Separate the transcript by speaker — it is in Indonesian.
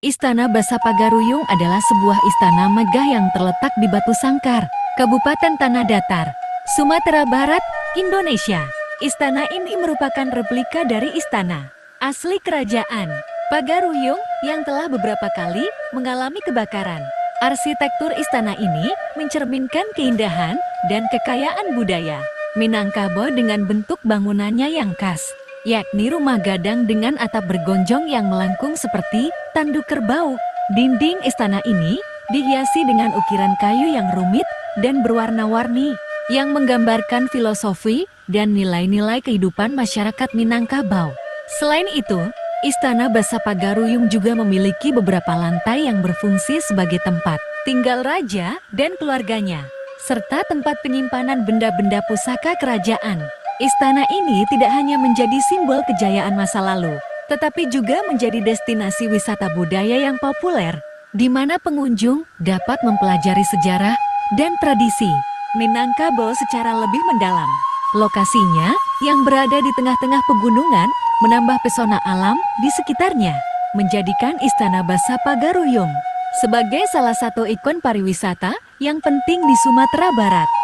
Speaker 1: Istana Basapagaruyung adalah sebuah istana megah yang terletak di Batu Sangkar, Kabupaten Tanah Datar, Sumatera Barat, Indonesia. Istana ini merupakan replika dari istana asli kerajaan Pagaruyung yang telah beberapa kali mengalami kebakaran. Arsitektur istana ini mencerminkan keindahan dan kekayaan budaya Minangkabau dengan bentuk bangunannya yang khas, yakni rumah gadang dengan atap bergonjong yang melengkung seperti tanduk kerbau. Dinding istana ini dihiasi dengan ukiran kayu yang rumit dan berwarna-warni, yang menggambarkan filosofi dan nilai-nilai kehidupan masyarakat Minangkabau. Selain itu, Istana Basapagaruyung juga memiliki beberapa lantai yang berfungsi sebagai tempat tinggal raja dan keluarganya, serta tempat penyimpanan benda-benda pusaka kerajaan. Istana ini tidak hanya menjadi simbol kejayaan masa lalu, tetapi juga menjadi destinasi wisata budaya yang populer, di mana pengunjung dapat mempelajari sejarah dan tradisi Minangkabau secara lebih mendalam. Lokasinya yang berada di tengah-tengah pegunungan menambah pesona alam di sekitarnya, menjadikan Istana Basapagaruyung sebagai salah satu ikon pariwisata yang penting di Sumatera Barat.